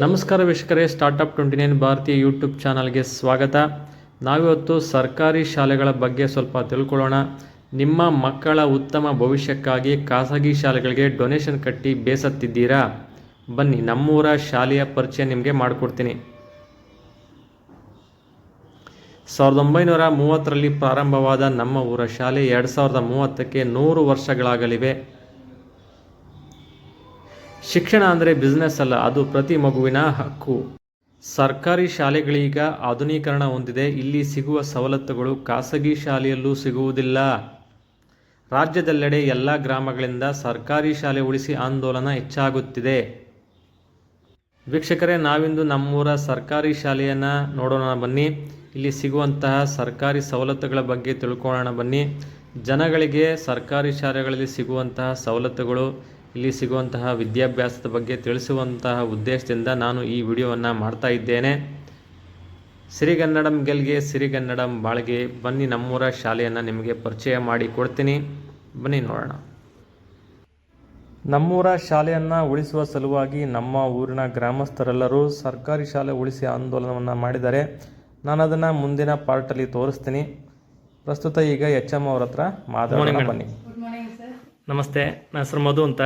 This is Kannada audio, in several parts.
ನಮಸ್ಕಾರ ವೀಕ್ಷಕರೇ, ಸ್ಟಾರ್ಟಪ್ 29 ಭಾರತೀಯ ಯೂಟ್ಯೂಬ್ ಚಾನಲ್ಗೆ ಸ್ವಾಗತ. ನಾವಿವತ್ತು ಸರ್ಕಾರಿ ಶಾಲೆಗಳ ಬಗ್ಗೆ ಸ್ವಲ್ಪ ತಿಳ್ಕೊಳ್ಳೋಣ. ನಿಮ್ಮ ಮಕ್ಕಳ ಉತ್ತಮ ಭವಿಷ್ಯಕ್ಕಾಗಿ ಖಾಸಗಿ ಶಾಲೆಗಳಿಗೆ ಡೊನೇಷನ್ ಕಟ್ಟಿ ಬೇಸತ್ತಿದ್ದೀರಾ? ಬನ್ನಿ, ನಮ್ಮೂರ ಶಾಲೆಯ ಪರಿಚಯ ನಿಮಗೆ ಮಾಡಿಕೊಡ್ತೀನಿ. 1930ರಲ್ಲಿ ಪ್ರಾರಂಭವಾದ ನಮ್ಮ ಊರ ಶಾಲೆ 2030ಕ್ಕೆ 100 ವರ್ಷಗಳಾಗಲಿವೆ. ಶಿಕ್ಷಣ ಅಂದರೆ ಬಿಸ್ನೆಸ್ ಅಲ್ಲ, ಅದು ಪ್ರತಿ ಮಗುವಿನ ಹಕ್ಕು. ಸರ್ಕಾರಿ ಶಾಲೆಗಳೀಗ ಆಧುನೀಕರಣ ಹೊಂದಿದೆ. ಇಲ್ಲಿ ಸಿಗುವ ಸವಲತ್ತುಗಳು ಖಾಸಗಿ ಶಾಲೆಯಲ್ಲೂ ಸಿಗುವುದಿಲ್ಲ. ರಾಜ್ಯದೆಲ್ಲೆಡೆ ಎಲ್ಲ ಗ್ರಾಮಗಳಿಂದ ಸರ್ಕಾರಿ ಶಾಲೆ ಉಳಿಸಿ ಆಂದೋಲನ ಹೆಚ್ಚಾಗುತ್ತಿದೆ. ವೀಕ್ಷಕರೇ, ನಾವಿಂದು ನಮ್ಮೂರ ಸರ್ಕಾರಿ ಶಾಲೆಯನ್ನು ನೋಡೋಣ ಬನ್ನಿ. ಇಲ್ಲಿ ಸಿಗುವಂತಹ ಸರ್ಕಾರಿ ಸವಲತ್ತುಗಳ ಬಗ್ಗೆ ತಿಳ್ಕೊಳ್ಳೋಣ ಬನ್ನಿ. ಜನಗಳಿಗೆ ಸರ್ಕಾರಿ ಶಾಲೆಗಳಲ್ಲಿ ಸಿಗುವಂತಹ ಸವಲತ್ತುಗಳು, ಇಲ್ಲಿ ಸಿಗುವಂತಹ ವಿದ್ಯಾಭ್ಯಾಸದ ಬಗ್ಗೆ ತಿಳಿಸುವಂತಹ ಉದ್ದೇಶದಿಂದ ನಾನು ಈ ವಿಡಿಯೋವನ್ನು ಮಾಡ್ತಾ ಇದ್ದೇನೆ. ಸಿರಿಗನ್ನಡಂ ಗೆಲ್ಗೆ ಸಿರಿಗನ್ನಡಂ ಬಾಳ್ಗೆ. ಬನ್ನಿ, ನಮ್ಮೂರ ಶಾಲೆಯನ್ನು ನಿಮಗೆ ಪರಿಚಯ ಮಾಡಿ ಕೊಡ್ತೀನಿ. ಬನ್ನಿ ನೋಡೋಣ. ನಮ್ಮೂರ ಶಾಲೆಯನ್ನು ಉಳಿಸುವ ಸಲುವಾಗಿ ನಮ್ಮ ಊರಿನ ಗ್ರಾಮಸ್ಥರೆಲ್ಲರೂ ಸರ್ಕಾರಿ ಶಾಲೆ ಉಳಿಸಿ ಆಂದೋಲನವನ್ನು ಮಾಡಿದ್ದಾರೆ. ನಾನು ಅದನ್ನು ಮುಂದಿನ ಪಾರ್ಟಲ್ಲಿ ತೋರಿಸ್ತೀನಿ. ಪ್ರಸ್ತುತ ಈಗ HM ಅವ್ರ ಹತ್ರ ಮಾತಾಡೋಣ ಬನ್ನಿ. ನಮಸ್ತೆ, ನನ್ನ ಹೆಸರು ಮಧು ಅಂತ.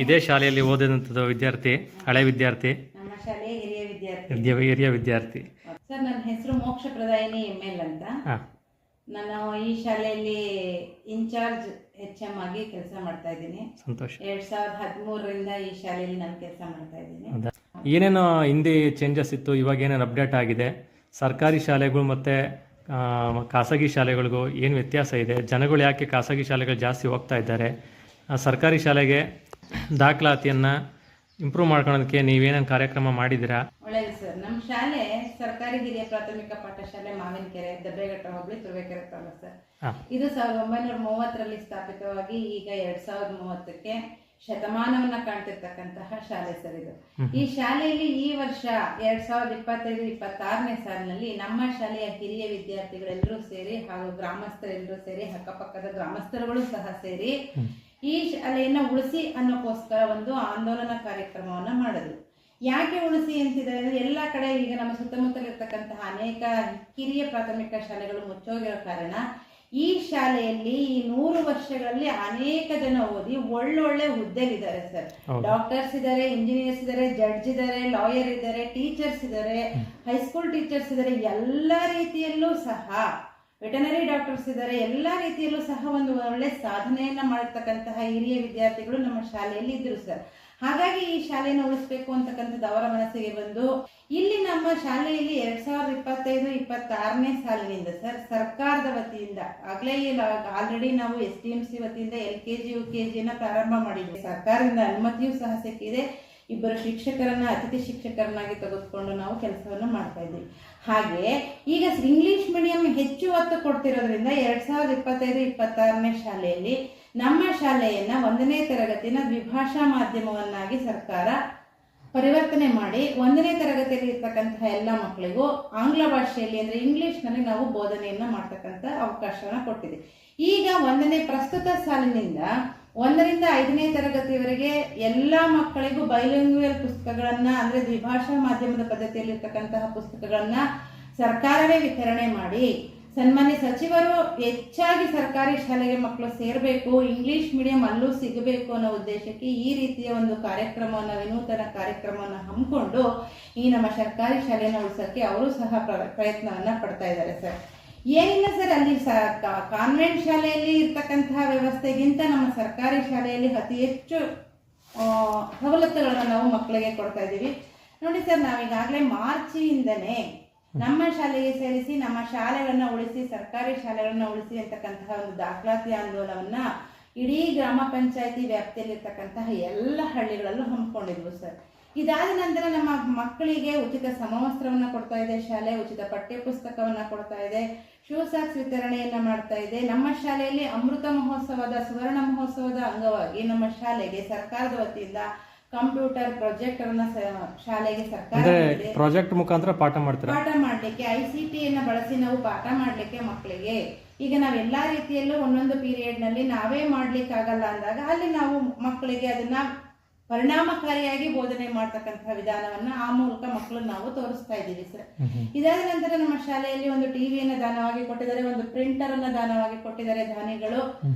ಇದೇ ಶಾಲೆಯಲ್ಲಿ ಓದಿದಂಥದ್ದು ವಿದ್ಯಾರ್ಥಿ, ಹಳೆ ವಿದ್ಯಾರ್ಥಿ. ನಮ್ಮ ಶಾಲೆಯ ಹಿರಿಯ ವಿದ್ಯಾರ್ಥಿ ಸರ್. ನನ್ನ ಹೆಸರು ಮೋಕ್ಷ ಪ್ರದಾಯಿನಿ ML ಅಂತ. ನಾನು ಈ ಶಾಲೆಯಲ್ಲಿ ಇನ್ಚಾರ್ಜ್ HM ಆಗಿ ಕೆಲಸ ಮಾಡ್ತಾ ಇದ್ದೀನಿ. ಸಂತೋಷ. 2013ರಿಂದ ಈ ಶಾಲೆಯಲ್ಲಿ ನಾನು ಕೆಲಸ ಮಾಡ್ತಾ ಇದ್ದೀನಿ. ಏನೇನು ಹಿಂದೆ ಚೇಂಜಸ್ ಇತ್ತು, ಇವಾಗ ಏನೇನು ಅಪ್ಡೇಟ್ ಆಗಿದೆ, ಸರ್ಕಾರಿ ಶಾಲೆಗಳು ಮತ್ತು ಖಾಸಗಿ ಶಾಲೆಗಳಿಗೂ ಏನು ವ್ಯತ್ಯಾಸ ಇದೆ, ಜನಗಳು ಯಾಕೆ ಖಾಸಗಿ ಶಾಲೆಗಳು ಜಾಸ್ತಿ ಹೋಗ್ತಾ ಇದ್ದಾರೆ, ಸರ್ಕಾರಿ ಶಾಲೆಗೆ ದಾಖಲಾತಿಯನ್ನು ಇಂಪ್ರೂವ್ ಮಾಡ್ಕೊಳ್ಳೋದಕ್ಕೆ ನೀವೇನೇನು ಕಾರ್ಯಕ್ರಮ ಮಾಡಿದ್ದೀರಾ? ಒಳ್ಳೆಯದು ಸರ್. ನಮ್ಮ ಶಾಲೆ ಸರ್ಕಾರಿ ಹಿರಿಯ ಪ್ರಾಥಮಿಕ ಪಾಠಶಾಲೆ ಮಾವಿನಕೆರೆ, ದಬ್ಬೆಘಟ್ಟ ಹೋಬಳಿ, ತುರುವೇಕೆರೆ ತಾಲೂಕು ಸರ್. ಇದು 1930ರಲ್ಲಿ ಸ್ಥಾಪಿತವಾಗಿ ಈಗ 2030ಕ್ಕೆ ಶತಮಾನವನ್ನ ಕಾಣ್ತಿರ್ತಕ್ಕಂತಹ ಶಾಲೆ ಸರ್ ಇದು. ಈ ಶಾಲೆಯಲ್ಲಿ ಈ ವರ್ಷ 2025-26ನೇ ಸಾಲಿನಲ್ಲಿ ನಮ್ಮ ಶಾಲೆಯ ಹಿರಿಯ ವಿದ್ಯಾರ್ಥಿಗಳೆಲ್ಲರೂ ಸೇರಿ ಹಾಗೂ ಗ್ರಾಮಸ್ಥರೆಲ್ಲರೂ ಸೇರಿ, ಅಕ್ಕಪಕ್ಕದ ಗ್ರಾಮಸ್ಥರುಗಳು ಸಹ ಸೇರಿ ಈ ಶಾಲೆಯನ್ನ ಉಳಿಸಿ ಅನ್ನೋಕ್ಕೋಸ್ಕರ ಒಂದು ಆಂದೋಲನ ಕಾರ್ಯಕ್ರಮವನ್ನ ಮಾಡಿದ್ರು. ಯಾಕೆ ಉಳಿಸಿ ಅಂತಿದ್ದಾರೆ? ಎಲ್ಲ ಕಡೆ ಈಗ ನಮ್ಮ ಸುತ್ತಮುತ್ತಲಿರ್ತಕ್ಕಂತಹ ಅನೇಕ ಹಿರಿಯ ಪ್ರಾಥಮಿಕ ಶಾಲೆಗಳು ಮುಚ್ಚೋಗಿರೋ ಕಾರಣ ಈ ಶಾಲೆಯಲ್ಲಿ ಈ 100 ವರ್ಷಗಳಲ್ಲಿ ಅನೇಕ ಜನ ಓದಿ ಒಳ್ಳೊಳ್ಳೆ ಹುದ್ದೆಲಿದ್ದಾರೆ ಸರ್. ಡಾಕ್ಟರ್ಸ್ ಇದ್ದಾರೆ, ಇಂಜಿನಿಯರ್ಸ್ ಇದ್ದಾರೆ, ಜಡ್ಜ್ ಇದ್ದಾರೆ, ಲಾಯರ್ ಇದ್ದಾರೆ, ಟೀಚರ್ಸ್ ಇದ್ದಾರೆ, ಹೈಸ್ಕೂಲ್ ಟೀಚರ್ಸ್ ಇದ್ದಾರೆ, ಎಲ್ಲ ರೀತಿಯಲ್ಲೂ ಸಹ ವೆಟನರಿ ಡಾಕ್ಟರ್ಸ್ ಇದ್ದಾರೆ. ಎಲ್ಲ ರೀತಿಯಲ್ಲೂ ಸಹ ಒಂದು ಒಳ್ಳೆ ಸಾಧನೆಯನ್ನ ಮಾಡಿರ್ತಕ್ಕಂತಹ ಹಿರಿಯ ವಿದ್ಯಾರ್ಥಿಗಳು ನಮ್ಮ ಶಾಲೆಯಲ್ಲಿ ಇದ್ರು ಸರ್. ಹಾಗಾಗಿ ಈ ಶಾಲೆಯನ್ನು ಉಳಿಸ್ಬೇಕು ಅಂತಕ್ಕಂಥದ್ದು ಅವರ ಮನಸ್ಸಿಗೆ ಬಂದು ಇಲ್ಲಿ ನಮ್ಮ ಶಾಲೆಯಲ್ಲಿ 2025-26ನೇ ಸಾಲಿನಿಂದ ಸರ್ ಸರ್ಕಾರದ ವತಿಯಿಂದ ಆಗಲೇ ಆಲ್ರೆಡಿ ನಾವು SDMC ವತಿಯಿಂದ LKG UKG ಪ್ರಾರಂಭ ಮಾಡಿದ್ವಿ. ಸರ್ಕಾರದಿಂದ ಅನುಮತಿಯೂ ಸಹ ಸಿಕ್ಕಿದೆ. 2 ಶಿಕ್ಷಕರನ್ನ ಅತಿಥಿ ಶಿಕ್ಷಕರನ್ನಾಗಿ ತೆಗೆದುಕೊಂಡು ನಾವು ಕೆಲಸವನ್ನು ಮಾಡ್ತಾ ಇದ್ದೀವಿ. ಹಾಗೆ ಈಗ ಇಂಗ್ಲಿಷ್ ಮೀಡಿಯಂ ಹೆಚ್ಚು ಒತ್ತು ಕೊಡ್ತಿರೋದ್ರಿಂದ 2025-26ನೇ ಶಾಲೆಯಲ್ಲಿ ನಮ್ಮ ಶಾಲೆಯನ್ನ 1ನೇ ತರಗತಿನ ದ್ವಿಭಾಷಾ ಮಾಧ್ಯಮವನ್ನಾಗಿ ಸರ್ಕಾರ ಪರಿವರ್ತನೆ ಮಾಡಿ 1ನೇ ತರಗತಿಯಲ್ಲಿ ಇರ್ತಕ್ಕಂತಹ ಎಲ್ಲ ಮಕ್ಕಳಿಗೂ ಆಂಗ್ಲ ಭಾಷೆಯಲ್ಲಿ ಅಂದ್ರೆ ಇಂಗ್ಲಿಷ್ನಲ್ಲಿ ನಾವು ಬೋಧನೆಯನ್ನ ಮಾಡ್ತಕ್ಕಂಥ ಅವಕಾಶವನ್ನ ಕೊಟ್ಟಿದೆ. ಈಗ ಪ್ರಸ್ತುತ ಸಾಲಿನಿಂದ 1ರಿಂದ 5ನೇ ತರಗತಿಯವರೆಗೆ ಎಲ್ಲ ಮಕ್ಕಳಿಗೂ ಬೈಲಿಂಗ್ವಲ್ ಪುಸ್ತಕಗಳನ್ನ ಅಂದ್ರೆ ದ್ವಿಭಾಷಾ ಮಾಧ್ಯಮದ ಪದ್ಧತಿಯಲ್ಲಿ ಇರ್ತಕ್ಕಂತಹ ಪುಸ್ತಕಗಳನ್ನ ಸರ್ಕಾರವೇ ವಿತರಣೆ ಮಾಡಿ, ಸನ್ಮಾನ್ಯ ಸಚಿವರು ಹೆಚ್ಚಾಗಿ ಸರ್ಕಾರಿ ಶಾಲೆಗೆ ಮಕ್ಕಳು ಸೇರಬೇಕು, ಇಂಗ್ಲಿಷ್ ಮೀಡಿಯಂ ಅಲ್ಲೂ ಸಿಗಬೇಕು ಅನ್ನೋ ಉದ್ದೇಶಕ್ಕೆ ಈ ರೀತಿಯ ಒಂದು ಕಾರ್ಯಕ್ರಮವನ್ನು, ವಿನೂತನ ಕಾರ್ಯಕ್ರಮವನ್ನು ಹಮ್ಮಿಕೊಂಡು ಈ ನಮ್ಮ ಸರ್ಕಾರಿ ಶಾಲೆಯನ್ನು ಉಳಿಸೋಕ್ಕೆ ಅವರು ಸಹ ಪ್ರಯತ್ನವನ್ನ ಪಡ್ತಾ ಇದ್ದಾರೆ ಸರ್. ಏನಿಲ್ಲ ಸರ್, ಅಲ್ಲಿ ಕಾನ್ವೆಂಟ್ ಶಾಲೆಯಲ್ಲಿ ಇರ್ತಕ್ಕಂತಹ ವ್ಯವಸ್ಥೆಗಿಂತ ನಮ್ಮ ಸರ್ಕಾರಿ ಶಾಲೆಯಲ್ಲಿ ಅತಿ ಹೆಚ್ಚು ಸವಲತ್ತುಗಳನ್ನು ನಾವು ಮಕ್ಕಳಿಗೆ ಕೊಡ್ತಾ ಇದ್ದೀವಿ. ನೋಡಿ ಸರ್, ನಾವೀಗಾಗಲೇ ಮಾರ್ಚಿಯಿಂದನೇ ನಮ್ಮ ಶಾಲೆಗೆ ಸೇರಿಸಿ ನಮ್ಮ ಶಾಲೆಗಳನ್ನ ಉಳಿಸಿ, ಸರ್ಕಾರಿ ಶಾಲೆಗಳನ್ನ ಉಳಿಸಿ ಅಂತಕ್ಕಂತಹ ಒಂದು ದಾಖಲಾತಿ ಆಂದೋಲನವನ್ನ ಇಡೀ ಗ್ರಾಮ ಪಂಚಾಯತಿ ವ್ಯಾಪ್ತಿಯಲ್ಲಿರ್ತಕ್ಕಂತಹ ಎಲ್ಲ ಹಳ್ಳಿಗಳಲ್ಲೂ ಹಮ್ಮಿಕೊಂಡಿದ್ವು ಸರ್. ಇದಾದ ನಂತರ ನಮ್ಮ ಮಕ್ಕಳಿಗೆ ಉಚಿತ ಸಮವಸ್ತ್ರವನ್ನ ಕೊಡ್ತಾ ಇದೆ ಶಾಲೆ, ಉಚಿತ ಪಠ್ಯ ಪುಸ್ತಕವನ್ನ ಕೊಡ್ತಾ ಇದೆ, ಶೂ ಸಾಕ್ಸ್ ವಿತರಣೆಯನ್ನ ಮಾಡ್ತಾ ಇದೆ. ನಮ್ಮ ಶಾಲೆಯಲ್ಲಿ ಅಮೃತ ಮಹೋತ್ಸವದ ಸುವರ್ಣ ಮಹೋತ್ಸವದ ಅಂಗವಾಗಿ ನಮ್ಮ ಶಾಲೆಗೆ ಸರ್ಕಾರದ ವತಿಯಿಂದ ಕಂಪ್ಯೂಟರ್ ಪ್ರೊಜೆಕ್ಟರ್ ಶಾಲೆಗೆ ಸರ್ಕಾರ ಪ್ರಾಜೆಕ್ಟ್ ಮುಖಾಂತರ ಪಾಠ ಮಾಡ್ಲಿಕ್ಕೆ ICT ಬಳಸಿ ನಾವು ಪಾಠ ಮಾಡ್ಲಿಕ್ಕೆ ಮಕ್ಕಳಿಗೆ ಈಗ ನಾವೆಲ್ಲಾ ರೀತಿಯಲ್ಲೂ ಒಂದೊಂದು ಪೀರಿಯಡ್ ನಲ್ಲಿ ನಾವೇ ಮಾಡ್ಲಿಕ್ಕೆ ಆಗಲ್ಲ ಅಂದಾಗ ಅಲ್ಲಿ ನಾವು ಮಕ್ಕಳಿಗೆ ಅದನ್ನ ಪರಿಣಾಮಕಾರಿಯಾಗಿ ಬೋಧನೆ ಮಾಡ್ತಕ್ಕಂತಹ ವಿಧಾನವನ್ನ ಆ ಮೂಲಕ ಮಕ್ಕಳನ್ನ ನಾವು ತೋರಿಸ್ತಾ ಇದ್ದೀವಿ ಸರ್. ಇದಾದ ನಂತರ ನಮ್ಮ ಶಾಲೆಯಲ್ಲಿ ಒಂದು ಟಿವಿಯನ್ನ ದಾನವಾಗಿ ಕೊಟ್ಟಿದ್ದಾರೆ, ಒಂದು ಪ್ರಿಂಟರ್ ಅನ್ನ ದಾನವಾಗಿ ಕೊಟ್ಟಿದ್ದಾರೆ ದಾನಿಗಳು.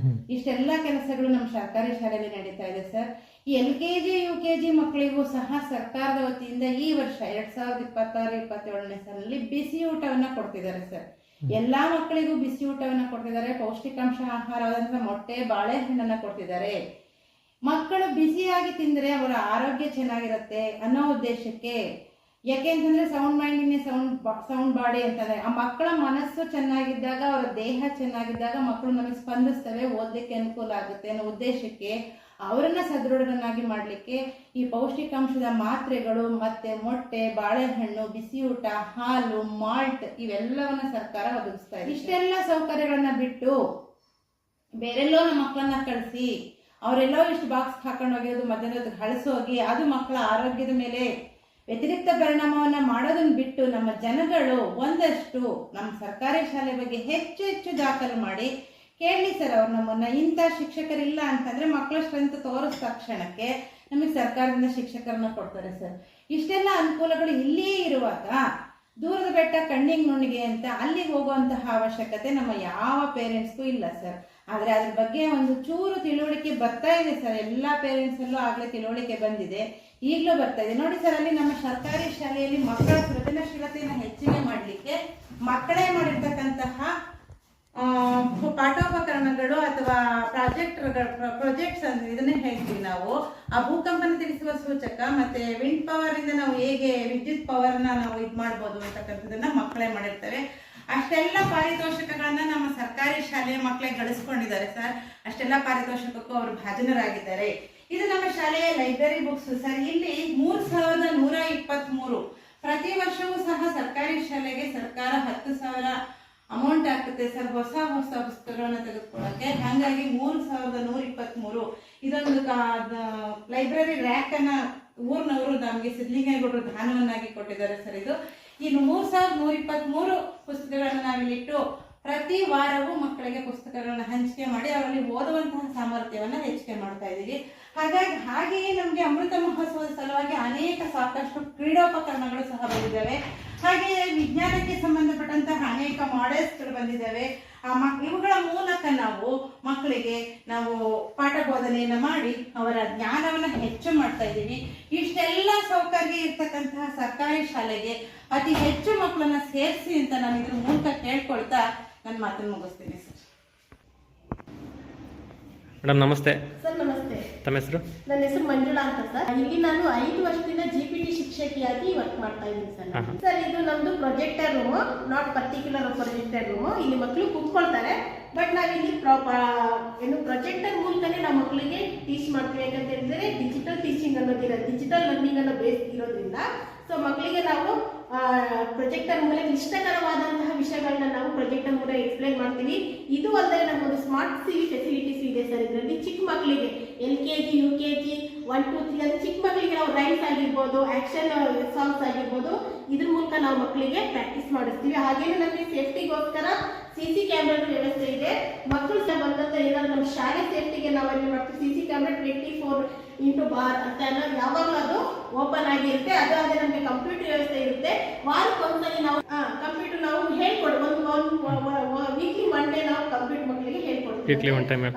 ಇಷ್ಟೆಲ್ಲ ಕೆಲಸಗಳು ನಮ್ಮ ಸರ್ಕಾರಿ ಶಾಲೆಯಲ್ಲಿ ನಡೀತಾ ಇದೆ ಸರ್. ಈ LKG UKG ಮಕ್ಕಳಿಗೂ ಸಹ ಸರ್ಕಾರದ ವತಿಯಿಂದ ಈ ವರ್ಷ 2026-27ನೇ ಸಾಲಿನಲ್ಲಿ ಬಿಸಿ ಊಟವನ್ನ ಕೊಡ್ತಿದ್ದಾರೆ ಸರ್. ಎಲ್ಲಾ ಮಕ್ಕಳಿಗೂ ಬಿಸಿ ಊಟವನ್ನ ಕೊಡ್ತಿದ್ದಾರೆ. ಪೌಷ್ಟಿಕಾಂಶ ಆಹಾರವಾದಂತಹ ಮೊಟ್ಟೆ, ಬಾಳೆಹಣ್ಣನ್ನ ಕೊಡ್ತಿದ್ದಾರೆ. ಮಕ್ಕಳು ಬಿಸಿಯಾಗಿ ತಿಂದರೆ ಅವರ ಆರೋಗ್ಯ ಚೆನ್ನಾಗಿರುತ್ತೆ ಅನ್ನೋ ಉದ್ದೇಶಕ್ಕೆ. ಯಾಕೆಂತಂದ್ರೆ ಸೌಂಡ್ ಮೈಂಡ್ ಸೌಂಡ್ ಬಾಡಿ ಅಂತಂದ್ರೆ ಆ ಮಕ್ಕಳ ಮನಸ್ಸು ಚೆನ್ನಾಗಿದ್ದಾಗ, ಅವರ ದೇಹ ಚೆನ್ನಾಗಿದ್ದಾಗ ಮಕ್ಕಳು ನಮಗೆ ಸ್ಪಂದಿಸ್ತವೆ, ಓದಲಿಕ್ಕೆ ಅನುಕೂಲ ಆಗುತ್ತೆ ಅನ್ನೋ ಉದ್ದೇಶಕ್ಕೆ ಅವರನ್ನ ಸದೃಢರನ್ನಾಗಿ ಮಾಡ್ಲಿಕ್ಕೆ ಈ ಪೌಷ್ಟಿಕಾಂಶದ ಮಾತ್ರೆಗಳು ಮತ್ತೆ ಮೊಟ್ಟೆ, ಬಾಳೆಹಣ್ಣು, ಬಿಸಿ ಊಟ, ಹಾಲು, ಮಾಲ್ಟ್ ಇವೆಲ್ಲವನ್ನ ಸರ್ಕಾರ ಒದಗಿಸ್ತಾ ಇದೆ. ಇಷ್ಟೆಲ್ಲ ಸೌಕರ್ಯಗಳನ್ನ ಬಿಟ್ಟು ಬೇರೆಲ್ಲೋ ನಮ್ಮ ಮಕ್ಕಳನ್ನ ಕಳಿಸಿ ಅವರೆಲ್ಲೋ ಇಷ್ಟು ಬಾಕ್ಸ್ ಹಾಕೊಂಡು ಹೋಗಿರೋದು ಮಧ್ಯಾಹ್ನದ ಹಳಸೋಗಿ ಅದು ಮಕ್ಕಳ ಆರೋಗ್ಯದ ಮೇಲೆ ವ್ಯತಿರಿಕ್ತ ಪರಿಣಾಮವನ್ನ ಮಾಡೋದನ್ನ ಬಿಟ್ಟು ನಮ್ಮ ಜನಗಳು ಒಂದಷ್ಟು ನಮ್ಮ ಸರ್ಕಾರಿ ಶಾಲೆ ಬಗ್ಗೆ ಹೆಚ್ಚು ಹೆಚ್ಚು ದಾಖಲು ಮಾಡಿ ಕೇಳಲಿ ಸರ್. ಅವ್ರು ನಮ್ಮನ್ನ ಇಂಥ ಶಿಕ್ಷಕರಿಲ್ಲ ಅಂತಂದ್ರೆ ಮಕ್ಕಳ ಸ್ಟ್ರೆಂತ್ ತೋರಿಸಿದ ತಕ್ಷಣಕ್ಕೆ ನಮಗೆ ಸರ್ಕಾರದಿಂದ ಶಿಕ್ಷಕರನ್ನ ಕೊಡ್ತಾರೆ ಸರ್. ಇಷ್ಟೆಲ್ಲ ಅನುಕೂಲಗಳು ಇಲ್ಲಿಯೇ ಇರುವಾಗ ದೂರದ ಬೆಟ್ಟ ಕಣ್ಣಿಗೆ ನುಣ್ಣಿಗೆ ಅಂತ ಅಲ್ಲಿಗೆ ಹೋಗುವಂತಹ ಅವಶ್ಯಕತೆ ನಮ್ಮ ಯಾವ ಪೇರೆಂಟ್ಸ್ಗೂ ಇಲ್ಲ ಸರ್. ಆದ್ರೆ ಅದ್ರ ಬಗ್ಗೆ ಒಂದು ಚೂರು ತಿಳುವಳಿಕೆ ಬರ್ತಾ ಇದೆ ಸರ್. ಎಲ್ಲಾ ಪೇರೆಂಟ್ಸ್ ಅಲ್ಲೂ ಆಗ್ಲೇ ತಿಳುವಳಿಕೆ ಬಂದಿದೆ, ಈಗಲೂ ಬರ್ತಾ ಇದೆ. ನೋಡಿ ಸರ್, ಅಲ್ಲಿ ನಮ್ಮ ಸರ್ಕಾರಿ ಶಾಲೆಯಲ್ಲಿ ಮಕ್ಕಳ ಸೃಜನಶೀಲತೆಯನ್ನು ಹೆಚ್ಚಿಗೆ ಮಾಡ್ಲಿಕ್ಕೆ ಮಕ್ಕಳೇ ಮಾಡಿರ್ತಕ್ಕಂತಹ ಪಾಠೋಪಕರಣಗಳು ಅಥವಾ ಪ್ರಾಜೆಕ್ಟ್ಸ್ ಅಂದ್ರೆ ಇದನ್ನೇ ಹೇಳ್ತೀವಿ ನಾವು. ಆ ಭೂಕಂಪನ ತಿಳಿಸುವ ಸೂಚಕ ಮತ್ತೆ ವಿಂಡ್ ಪವರ್ ಇಂದ ನಾವು ಹೇಗೆ ವಿದ್ಯುತ್ ಪವರ್ ನಾವು ಇದು ಮಾಡ್ಬೋದು ಅಂತಕ್ಕಂಥದನ್ನ ಮಕ್ಕಳೇ ಮಾಡಿರ್ತವೆ. ಅಷ್ಟೆಲ್ಲ ಪಾರಿತೋಷಕಗಳನ್ನ ನಮ್ಮ ಸರ್ಕಾರಿ ಶಾಲೆಯ ಮಕ್ಕಳೇ ಗಳಿಸ್ಕೊಂಡಿದ್ದಾರೆ ಸರ್. ಅಷ್ಟೆಲ್ಲ ಪಾರಿತೋಷಕಕ್ಕೂ ಅವರು ಭಾಜನರಾಗಿದ್ದಾರೆ. ಇದು ನಮ್ಮ ಶಾಲೆಯ ಲೈಬ್ರರಿ ಬುಕ್ಸ್ ಸರ್. ಇಲ್ಲಿ 3123 ಪ್ರತಿ ವರ್ಷವೂ ಸಹ ಸರ್ಕಾರಿ ಶಾಲೆಗೆ ಸರ್ಕಾರ 10,000 ಅಮೌಂಟ್ ಆಗ್ತದೆ ಸರ್ ಹೊಸ ಪುಸ್ತಕಗಳನ್ನ ತೆಗೆದುಕೊಳ್ಳಕ್ಕೆ. ಹಾಗಾಗಿ 3123 ಇದೊಂದು ಲೈಬ್ರರಿ ರ್ಯಾಕ್ ಅನ್ನ ಊರಿನವರು ನಮಗೆ ಸಿದ್ಧಲಿಂಗೇಗೌಡರು ದಾನವನ್ನಾಗಿ ಕೊಟ್ಟಿದ್ದಾರೆ ಸರ್. ಇದು ಇನ್ನು 3123 ಪುಸ್ತಕಗಳನ್ನ ನಾವಿಲ್ಲಿಟ್ಟು ಪ್ರತಿ ವಾರವೂ ಮಕ್ಕಳಿಗೆ ಪುಸ್ತಕಗಳನ್ನ ಹಂಚಿಕೆ ಮಾಡಿ ಅವರಲ್ಲಿ ಓದುವಂತಹ ಸಾಮರ್ಥ್ಯವನ್ನ ಹೆಚ್ಚಿಗೆ ಮಾಡ್ತಾ ಇದ್ದೀವಿ. ಹಾಗೆಯೇ ನಮಗೆ ಅಮೃತ ಮಹೋತ್ಸವದ ಸಲುವಾಗಿ ಸಾಕಷ್ಟು ಕ್ರೀಡೋಪಕರಣಗಳು ಸಹ ಬಂದಿದ್ದಾವೆ. ಹಾಗೆಯೇ ವಿಜ್ಞಾನಕ್ಕೆ ಸಂಬಂಧಪಟ್ಟಂತಹ ಅನೇಕ ಮಾಡೆಲ್ಸ್ಗಳು ಬಂದಿದ್ದಾವೆ. ಇವುಗಳ ಮೂಲಕ ನಾವು ಮಕ್ಕಳಿಗೆ ಪಾಠ ಬೋಧನೆಯನ್ನ ಮಾಡಿ ಅವರ ಜ್ಞಾನವನ್ನ ಹೆಚ್ಚು ಮಾಡ್ತಾ ಇದ್ದೀವಿ. ಇಷ್ಟೆಲ್ಲ ಸೌಕರ್ಯ ಇರ್ತಕ್ಕಂತಹ ಸರ್ಕಾರಿ ಶಾಲೆಗೆ ಅತಿ ಹೆಚ್ಚು ಮಕ್ಕಳನ್ನ ಸೇರಿಸಿ ಅಂತ ನಾನು ಇದ್ರ ಮೂಲಕ ಕೇಳ್ಕೊಳ್ತಾ ನನ್ನ ಮಾತನ್ನು ಮುಗಿಸ್ತೀನಿ ಸರ್. ಮೇಡಮ್ ನಮಸ್ತೆ. ಸರ್ ನಮಸ್ತೆ. ತಮ್ಮ ಹೆಸರು? ನನ್ನ ಹೆಸರು ಮಂಜುಳಾ ಅಂತ ಸರ್. ಇಲ್ಲಿ ನಾನು 5 ವರ್ಷದಿಂದ GPT ಶಿಕ್ಷಕಿಯಾಗಿ ವರ್ಕ್ ಮಾಡ್ತಾ ಇದ್ದೀನಿ ಸರ್. ಸರ್ ಇದು ನಮ್ದು projector room, not particular projector room. ಇಲ್ಲಿ ಮಕ್ಕಳು ಕೂತ್ಕೊಳ್ತಾರೆ, ಬಟ್ ನಾವಿಲ್ಲಿ ಪ್ರೊಜೆಕ್ಟರ್ ಮೂಲಕನೇ ನಾವು ಮಕ್ಕಳಿಗೆ ಟೀಚ್ ಮಾಡ್ತೀವಿ. ಯಾಕಂತ ಹೇಳಿದ್ರೆ ಡಿಜಿಟಲ್ ಟೀಚಿಂಗ್ ಅನ್ನೋದಿಲ್ಲ, ಡಿಜಿಟಲ್ ಲರ್ನಿಂಗ್ ಅನ್ನೋ ಬೇಸ್ ಇರೋದ್ರಿಂದ ಸೊ ಮಕ್ಕಳಿಗೆ ನಾವು ಪ್ರೊಜೆಕ್ಟರ್ ಮೂಲಕ ಇಷ್ಟಕರವಾದಂತಹ ವಿಷಯಗಳನ್ನ ನಾವು ಪ್ರೊಜೆಕ್ಟರ್ ಮೂಲಕ ಎಕ್ಸ್ಪ್ಲೈನ್ ಮಾಡ್ತೀವಿ. ಇದು ಅಲ್ಲದೆ ನಮ್ಮೊಂದು ಸ್ಮಾರ್ಟ್ CV ಫೆಸಿಲಿಟೀಸ್ ಇದೆ ಸರ್. ಇದರಲ್ಲಿ ಚಿಕ್ಕ ಮಕ್ಕಳಿಗೆ LKG UKG 1 2 3 ಅಂದ್ರೆ ಚಿಕ್ಕ ಮಕ್ಕಳಿಗೆ ನಾವು ರೈಮ್ಸ್ ಆಗಿರ್ಬೋದು, ಆಕ್ಷನ್ ಸಾಂಗ್ಸ್ ಆಗಿರ್ಬೋದು, ಇದ್ರ ಮೂಲಕ ನಾವು ಮಕ್ಕಳಿಗೆ ಪ್ರಾಕ್ಟೀಸ್ ಮಾಡಿಸ್ತೀವಿ. ಹಾಗೇನೆ ನಮಗೆ ಸೇಫ್ಟಿಗೋಸ್ಕರ CC ಕ್ಯಾಮ್ರಾ ವ್ಯವಸ್ಥೆ ಇದೆ. ಮಕ್ಕಳು ಸಹ ಬಂದಂತ ಏನಾದ್ರು ನಮ್ಮ ಶಾಲೆ ಸೇಫ್ಟಿಗೆ ನಾವು ಏನ್ ಮಾಡ್ತೀವಿ, CC ಕ್ಯಾಮ್ರಾ 24x ಅಂತ ಯಾವಾಗಲೂ ಅದು ಓಪನ್ ಆಗಿರುತ್ತೆ. ಅದು ಅದೇ ನಮಗೆ ಕಂಪ್ಯೂಟರ್ ವ್ಯವಸ್ಥೆ ಇರುತ್ತೆ. ವಾರಕ್ಕೊಂದ್ಸಲಿ ನಾವು ಕಂಪ್ಯೂಟರ್ ನಾವು ಹೇಳ್ಕೊಡು ವೀಕ್ಲಿ 1 ಡೇ ನಾವು ಕಂಪ್ಯೂಟರ್ ಮಕ್ಕಳಿಗೆ ಹೇಳ್ಕೊಡ್ತೀವಿ.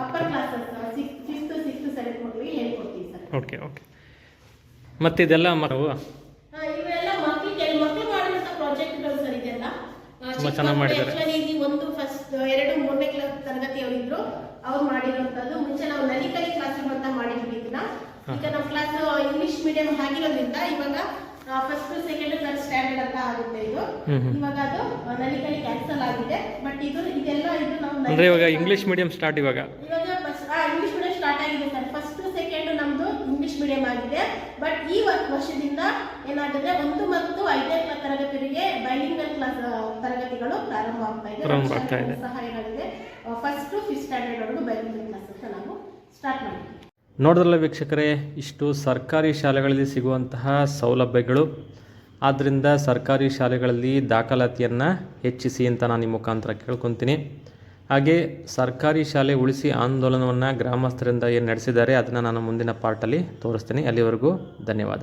Upper class 5th 6th 7th ಮಕ್ಕಳಿಗೆ ಹೇಳ್ಕೊಡ್ತೀವಿ ಸರ್. ಓಕೆ. ಮತ್ತೆ ಇದೆಲ್ಲ ಇವೆಲ್ಲ ಮಕ್ಕಳು ಮಾಡಿದಂತ ಪ್ರಾಜೆಕ್ಟ್ಗಳು ಸರ್. ಇದೆಲ್ಲ ಚೆನ್ನಾಗಿ ಮಾಡಿದ್ದಾರೆ. ಒಂದು ಫಸ್ಟ್ 2 3ನೇ ಕ್ಲಾಸ್ ತರಗತಿಯವರಿದ್ರು ಅವ್ರು ಮಾಡಿರುವಂತದ್ದು. ಮುಂಚೆ ನಾವು ನಲಿಕಲಿ ಕ್ಲಾಸ್ ಅಂತ ಮಾಡಿದ್ವಿ. ಈಗ ನಮ್ಮ ಕ್ಲಾಸ್ ಇಂಗ್ಲಿಷ್ ಮೀಡಿಯಂ ಆಗಿರೋದ್ರಿಂದ ಇವಾಗ ಫಸ್ಟ್ ಸೆಕೆಂಡ್ ಥರ್ಡ್ ಸ್ಟ್ಯಾಂಡರ್ಡ್ ಅಂತ ಆಗುತ್ತೆ. ಇದು ಇವಾಗ ಅದು ನಲಿಕಲಿ ಕ್ಯಾನ್ಸಲ್ ಆಗಿದೆ. ಬಟ್ ಇದೆಲ್ಲ ನಾವು ಇವಾಗ ಇಂಗ್ಲಿಷ್ ಮೀಡಿಯಂ ಸ್ಟಾರ್ಟ್ ಇವಾಗ ಇಂಗ್ಲಿಷ್ ಮೀಡಿಯಂ ಸ್ಟಾರ್ಟ್ ಆಗಿದೆ ಸರ್. ಫಸ್ಟ್ ಸೆಕೆಂಡ್ ನಮ್ದು ಇಂಗ್ಲಿಷ್ ಮೀಡಿಯಂ ಆಗಿದೆ. ಬಟ್ ಈ ವರ್ಷದಿಂದ ಏನಾಗಿದೆ 1 ಮತ್ತು 5ನೇ ತರಗತಿಗೆ ಬೈಲಿಂಗಲ್ ಕ್ಲಾಸ್ ತರಗತಿಗಳು ಪ್ರಾರಂಭ ಆಗ್ತಾ ಇದೆ. ಸಹ ಏನಾಗಿದೆ ಫಸ್ಟ್ 5th ಸ್ಟ್ಯಾಂಡರ್ಡ್ ವರೆಗೂ ಬೈಲಿಂಗಲ್ ಕ್ಲಾಸ್ ಅಂತ ನಾವು ಸ್ಟಾರ್ಟ್ ಮಾಡಿದ್ವಿ. ನೋಡಿದ್ರಲ್ಲ ವೀಕ್ಷಕರೇ, ಇಷ್ಟು ಸರ್ಕಾರಿ ಶಾಲೆಗಳಲ್ಲಿ ಸಿಗುವಂತಹ ಸೌಲಭ್ಯಗಳು. ಆದ್ದರಿಂದ ಸರ್ಕಾರಿ ಶಾಲೆಗಳಲ್ಲಿ ದಾಖಲಾತಿಯನ್ನು ಹೆಚ್ಚಿಸಿ ಅಂತ ನಾನು ಈ ಮುಖಾಂತರ ಕೇಳ್ಕೊತೀನಿ. ಹಾಗೆ ಸರ್ಕಾರಿ ಶಾಲೆ ಉಳಿಸಿ ಆಂದೋಲನವನ್ನು ಗ್ರಾಮಸ್ಥರಿಂದ ಏನು ನಡೆಸಿದ್ದಾರೆ ಅದನ್ನು ನಾನು ಮುಂದಿನ ಪಾರ್ಟಲ್ಲಿ ತೋರಿಸ್ತೀನಿ. ಅಲ್ಲಿವರೆಗೂ ಧನ್ಯವಾದ.